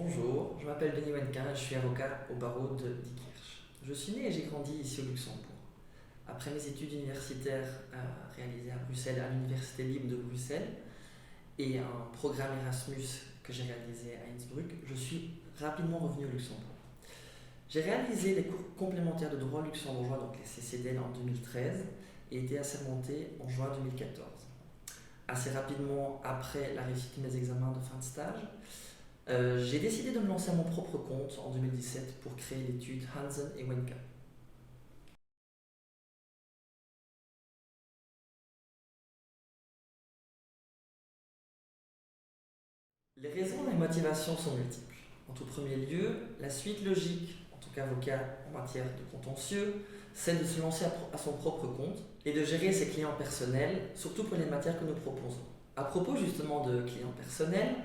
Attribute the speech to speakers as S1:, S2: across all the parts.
S1: Bonjour, je m'appelle Denis Wenquin et je suis avocat au barreau de Diekirch. Je suis né et j'ai grandi ici au Luxembourg. Après mes études universitaires réalisées à Bruxelles, à l'Université libre de Bruxelles, et un programme Erasmus que j'ai réalisé à Innsbruck, je suis rapidement revenu au Luxembourg. J'ai réalisé les cours complémentaires de droit luxembourgeois, donc les CCDL en 2013, et été assermenté en juin 2014. Assez rapidement après la réussite de mes examens de fin de stage, j'ai décidé de me lancer à mon propre compte en 2017 pour créer l'étude Hansen et Wenka. Les raisons et les motivations sont multiples. En tout premier lieu, la suite logique, en tant qu'avocat en matière de contentieux, c'est de se lancer à son propre compte et de gérer ses clients personnels, surtout pour les matières que nous proposons. À propos justement de clients personnels,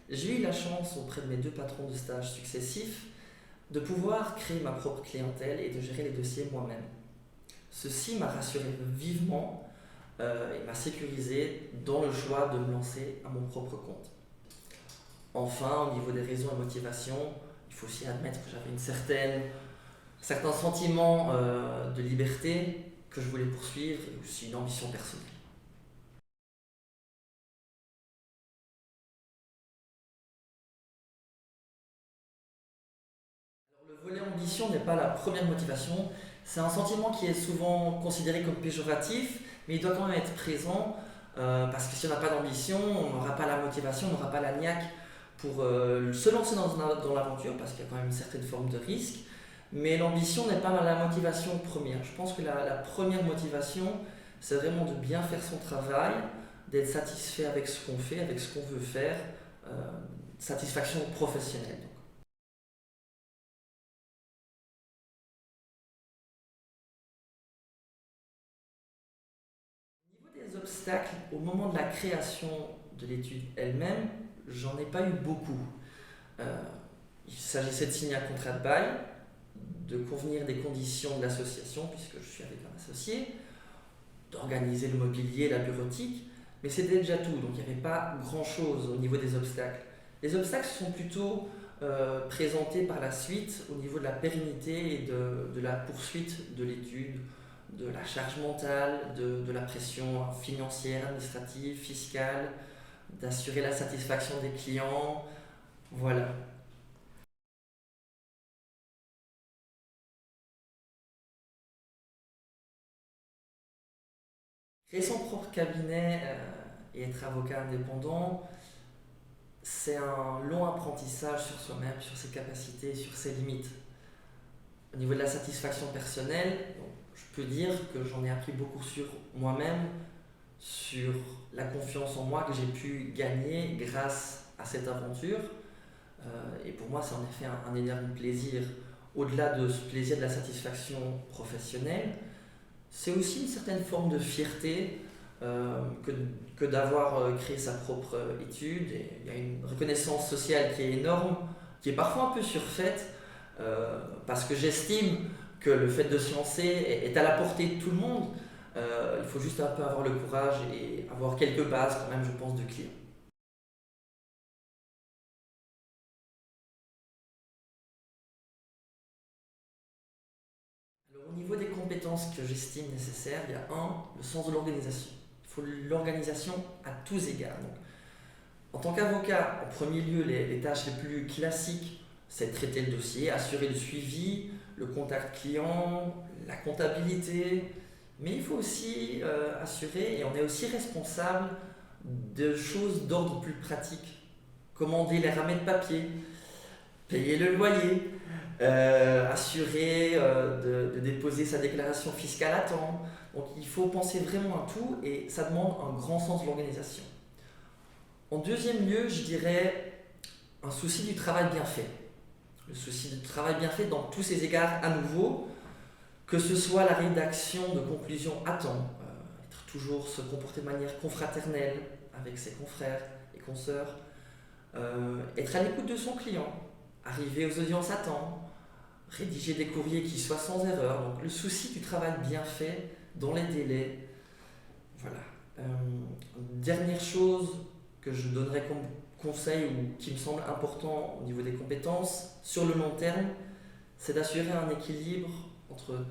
S1: j'ai eu la chance auprès de mes deux patrons de stage successifs de pouvoir créer ma propre clientèle et de gérer les dossiers moi-même. Ceci m'a rassuré vivement et m'a sécurisé dans le choix de me lancer à mon propre compte. Enfin, au niveau des raisons et motivations, il faut aussi admettre que j'avais certains sentiments de liberté que je voulais poursuivre et aussi une ambition personnelle. Alors, le volet ambition n'est pas la première motivation, c'est un sentiment qui est souvent considéré comme péjoratif, mais il doit quand même être présent parce que si on n'a pas d'ambition, on n'aura pas la motivation, on n'aura pas la niaque pour se lancer dans l'aventure parce qu'il y a quand même une certaine forme de risque. Mais l'ambition n'est pas la motivation première. Je pense que la première motivation, c'est vraiment de bien faire son travail, d'être satisfait avec ce qu'on fait, avec ce qu'on veut faire, euh, satisfaction professionnelle. Au niveau des obstacles, au moment de la création de l'étude elle-même, j'en ai pas eu beaucoup. Euh, il s'agissait de signer un contrat de bail, de convenir des conditions de l'association, puisque je suis avec un associé, d'organiser le mobilier, la bureautique, mais c'était déjà tout, donc il n'y avait pas grand-chose au niveau des obstacles. Les obstacles sont plutôt présentés par la suite au niveau de la pérennité et de la poursuite de l'étude, de la charge mentale, de la pression financière, administrative, fiscale, d'assurer la satisfaction des clients, voilà. Créer son propre cabinet et être avocat indépendant, c'est un long apprentissage sur soi-même, sur ses capacités, sur ses limites. Au niveau de la satisfaction personnelle, je peux dire que j'en ai appris beaucoup sur moi-même, sur la confiance en moi que j'ai pu gagner grâce à cette aventure. Et pour moi, c'est en effet un énorme plaisir. Au-delà de ce plaisir de la satisfaction professionnelle, c'est aussi une certaine forme de fierté que d'avoir créé sa propre étude. Et il y a une reconnaissance sociale qui est énorme, qui est parfois un peu surfaite, parce que j'estime que le fait de se lancer est à la portée de tout le monde. Il faut juste un peu avoir le courage et avoir quelques bases quand même, je pense, de clients. Alors, au niveau des compétences que j'estime nécessaires, il y a le sens de l'organisation. Il faut l'organisation à tous égards. Donc, en tant qu'avocat, en premier lieu, les tâches les plus classiques, c'est traiter le dossier, assurer le suivi, le contact client, la comptabilité, mais il faut aussi assurer, et on est aussi responsable de choses d'ordre plus pratique. Commander les ramets de papier, payer le loyer, assurer de déposer sa déclaration fiscale à temps. Donc il faut penser vraiment à tout et ça demande un grand sens de l'organisation. En deuxième lieu, je dirais un souci du travail bien fait. Le souci du travail bien fait dans tous ses égards à nouveau, que ce soit la rédaction de conclusions à temps, être toujours se comporter de manière confraternelle avec ses confrères et consoeurs, être à l'écoute de son client, arriver aux audiences à temps, rédiger des courriers qui soient sans erreur. Donc le souci du travail bien fait dans les délais. Voilà. Dernière chose que je donnerais comme conseil ou qui me semble important au niveau des compétences, sur le long terme, c'est d'assurer un équilibre entre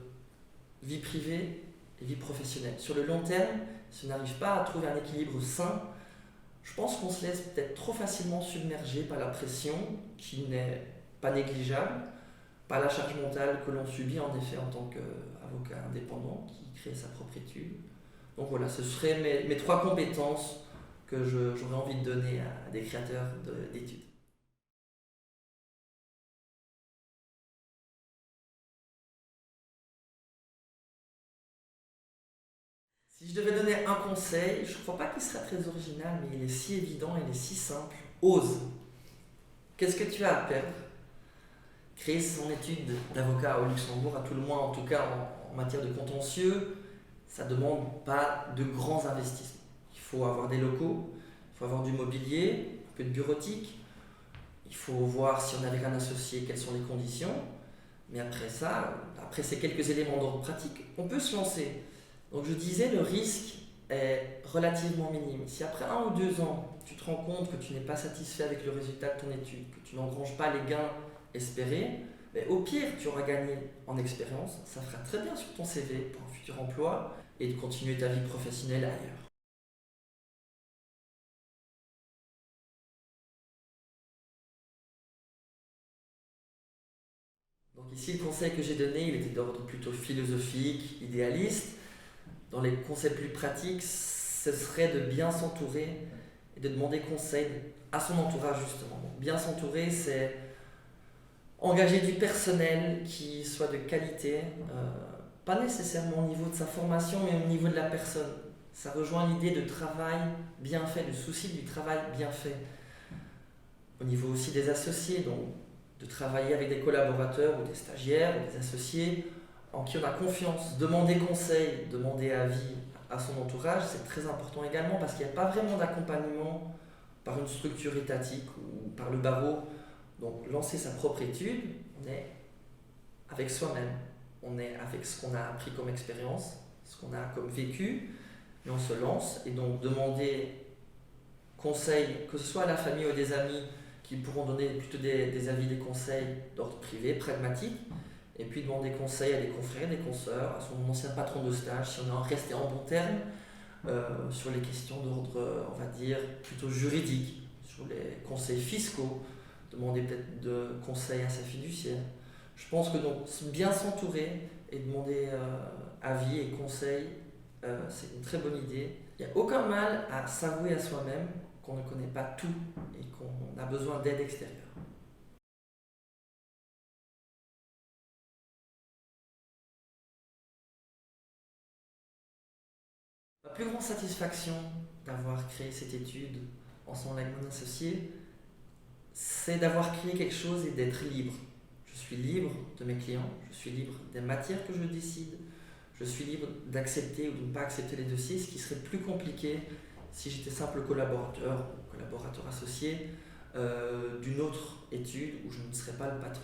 S1: vie privée et vie professionnelle. Sur le long terme, si on n'arrive pas à trouver un équilibre sain, je pense qu'on se laisse peut-être trop facilement submerger par la pression qui n'est pas négligeable, par la charge mentale que l'on subit en effet en tant qu'avocat indépendant qui crée sa propre étude. Donc voilà, ce seraient mes trois compétences que j'aurais envie de donner à des créateurs d'études. Si je devais donner un conseil, je ne crois pas qu'il serait très original, mais il est si évident, il est si simple. Ose. Qu'est-ce que tu as à perdre? Créer son étude d'avocat au Luxembourg, à tout le moins, en tout cas en matière de contentieux, ça ne demande pas de grands investissements. Il faut avoir des locaux, il faut avoir du mobilier, un peu de bureautique, il faut voir si on est avec un associé, quelles sont les conditions. Mais après ça, après ces quelques éléments d'ordre pratique, on peut se lancer. Donc je disais, le risque est relativement minime. Si après 1 ou 2 ans, tu te rends compte que tu n'es pas satisfait avec le résultat de ton étude, que tu n'engranges pas les gains espérés, mais au pire, tu auras gagné en expérience, ça fera très bien sur ton CV pour un futur emploi et de continuer ta vie professionnelle ailleurs. Donc ici, le conseil que j'ai donné, il était d'ordre plutôt philosophique, idéaliste. Dans les concepts plus pratiques, ce serait de bien s'entourer et de demander conseil à son entourage justement. Donc, bien s'entourer, c'est engager du personnel qui soit de qualité, pas nécessairement au niveau de sa formation, mais au niveau de la personne. Ça rejoint l'idée de travail bien fait, le souci du travail bien fait. Au niveau aussi des associés, donc de travailler avec des collaborateurs ou des stagiaires ou des associés en qui on a confiance. Demander conseil, demander avis à son entourage, c'est très important également parce qu'il n'y a pas vraiment d'accompagnement par une structure étatique ou par le barreau. Donc lancer sa propre étude, on est avec soi-même, on est avec ce qu'on a appris comme expérience, ce qu'on a comme vécu, et on se lance. Et donc demander conseil, que ce soit à la famille ou des amis qui pourront donner plutôt des avis, des conseils d'ordre privé, pragmatique, et puis demander conseil à des confrères, des consoeurs, à son ancien patron de stage, si on est resté en bon terme, sur les questions d'ordre, on va dire, plutôt juridique, sur les conseils fiscaux, demander peut-être de conseils à sa fiduciaire. Je pense que donc bien s'entourer et demander avis et conseils, c'est une très bonne idée. Il n'y a aucun mal à s'avouer à soi-même qu'on ne connaît pas tout et qu'on a besoin d'aide extérieure. Ma plus grande satisfaction d'avoir créé cette étude ensemble avec mon associé, c'est d'avoir créé quelque chose et d'être libre. Je suis libre de mes clients, je suis libre des matières que je décide, je suis libre d'accepter ou de ne pas accepter les dossiers, ce qui serait plus compliqué si j'étais simple collaborateur ou collaborateur associé d'une autre étude où je ne serais pas le patron.